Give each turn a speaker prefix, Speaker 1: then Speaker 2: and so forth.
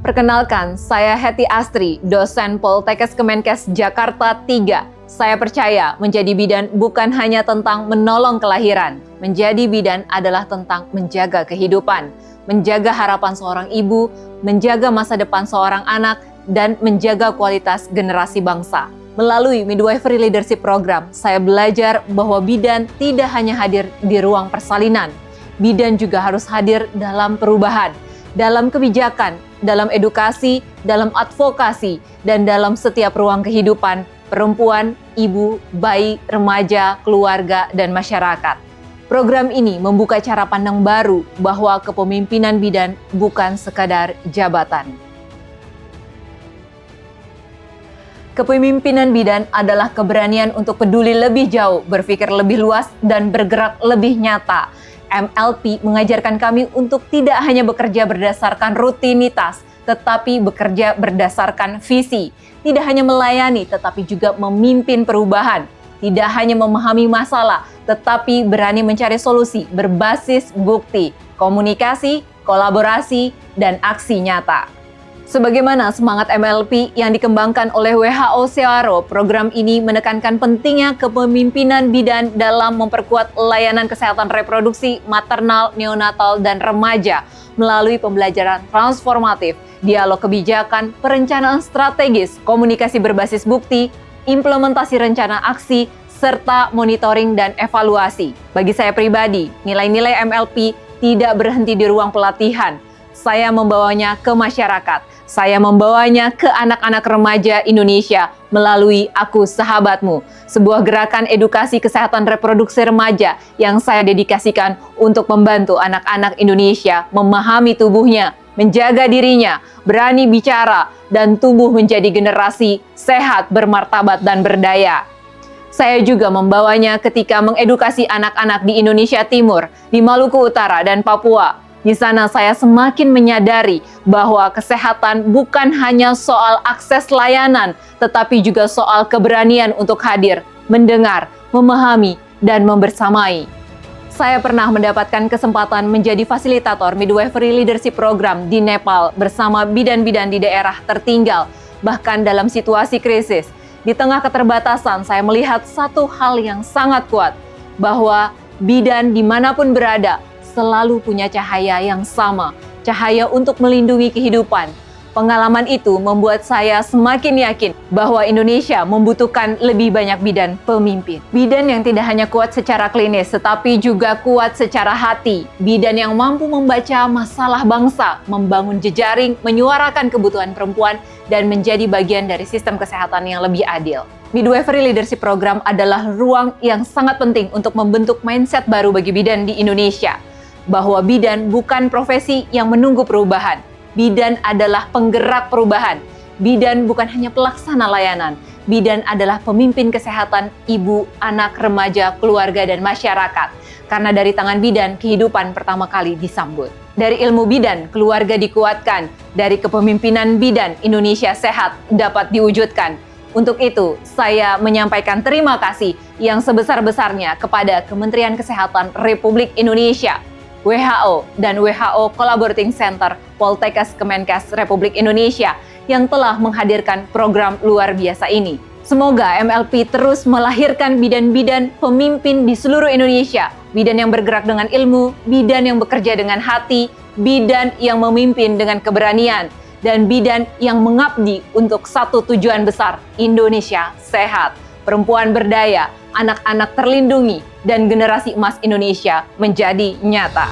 Speaker 1: Perkenalkan, saya Hetty Astri, dosen Poltekkes Kemenkes Jakarta 3. Saya percaya menjadi bidan bukan hanya tentang menolong kelahiran. Menjadi bidan adalah tentang menjaga kehidupan, menjaga harapan seorang ibu, menjaga masa depan seorang anak, dan menjaga kualitas generasi bangsa. Melalui Midwifery Leadership Program, saya belajar bahwa bidan tidak hanya hadir di ruang persalinan. Bidan juga harus hadir dalam perubahan, dalam kebijakan, dalam edukasi, dalam advokasi, dan dalam setiap ruang kehidupan perempuan, ibu, bayi, remaja, keluarga, dan masyarakat. Program ini membuka cara pandang baru bahwa kepemimpinan bidan bukan sekadar jabatan. Kepemimpinan bidan adalah keberanian untuk peduli lebih jauh, berpikir lebih luas, dan bergerak lebih nyata. MLP mengajarkan kami untuk tidak hanya bekerja berdasarkan rutinitas, tetapi bekerja berdasarkan visi. Tidak hanya melayani, tetapi juga memimpin perubahan. Tidak hanya memahami masalah, tetapi berani mencari solusi berbasis bukti, komunikasi, kolaborasi, dan aksi nyata. Sebagaimana semangat MLP yang dikembangkan oleh WHO Searo, program ini menekankan pentingnya kepemimpinan bidan dalam memperkuat layanan kesehatan reproduksi, maternal, neonatal, dan remaja melalui pembelajaran transformatif, dialog kebijakan, perencanaan strategis, komunikasi berbasis bukti, implementasi rencana aksi, serta monitoring dan evaluasi. Bagi saya pribadi, nilai-nilai MLP tidak berhenti di ruang pelatihan. Saya membawanya ke masyarakat. Saya membawanya ke anak-anak remaja Indonesia melalui Aku Sahabatmu, sebuah gerakan edukasi kesehatan reproduksi remaja yang saya dedikasikan untuk membantu anak-anak Indonesia memahami tubuhnya, menjaga dirinya, berani bicara, dan tumbuh menjadi generasi sehat, bermartabat, dan berdaya. Saya juga membawanya ketika mengedukasi anak-anak di Indonesia Timur, di Maluku Utara, dan Papua. Di sana saya semakin menyadari bahwa kesehatan bukan hanya soal akses layanan, tetapi juga soal keberanian untuk hadir, mendengar, memahami, dan membersamai. Saya pernah mendapatkan kesempatan menjadi fasilitator Midwifery Leadership Program di Nepal bersama bidan-bidan di daerah tertinggal, bahkan dalam situasi krisis. Di tengah keterbatasan, saya melihat satu hal yang sangat kuat, bahwa bidan dimanapun berada, selalu punya cahaya yang sama, cahaya untuk melindungi kehidupan. Pengalaman itu membuat saya semakin yakin bahwa Indonesia membutuhkan lebih banyak bidan pemimpin. Bidan yang tidak hanya kuat secara klinis, tetapi juga kuat secara hati. Bidan yang mampu membaca masalah bangsa, membangun jejaring, menyuarakan kebutuhan perempuan, dan menjadi bagian dari sistem kesehatan yang lebih adil. Midwifery Leadership Program adalah ruang yang sangat penting untuk membentuk mindset baru bagi bidan di Indonesia. Bahwa bidan bukan profesi yang menunggu perubahan. Bidan adalah penggerak perubahan. Bidan bukan hanya pelaksana layanan. Bidan adalah pemimpin kesehatan ibu, anak, remaja, keluarga, dan masyarakat. Karena dari tangan bidan, kehidupan pertama kali disambut. Dari ilmu bidan, keluarga dikuatkan. Dari kepemimpinan bidan, Indonesia sehat dapat diwujudkan. Untuk itu, saya menyampaikan terima kasih yang sebesar-besarnya kepada Kementerian Kesehatan Republik Indonesia, WHO, dan WHO Collaborating Center Poltekkes Kemenkes Republik Indonesia yang telah menghadirkan program luar biasa ini. Semoga MLP terus melahirkan bidan-bidan pemimpin di seluruh Indonesia, bidan yang bergerak dengan ilmu, bidan yang bekerja dengan hati, bidan yang memimpin dengan keberanian, dan bidan yang mengabdi untuk satu tujuan besar, Indonesia sehat, perempuan berdaya, anak-anak terlindungi, dan generasi emas Indonesia menjadi nyata.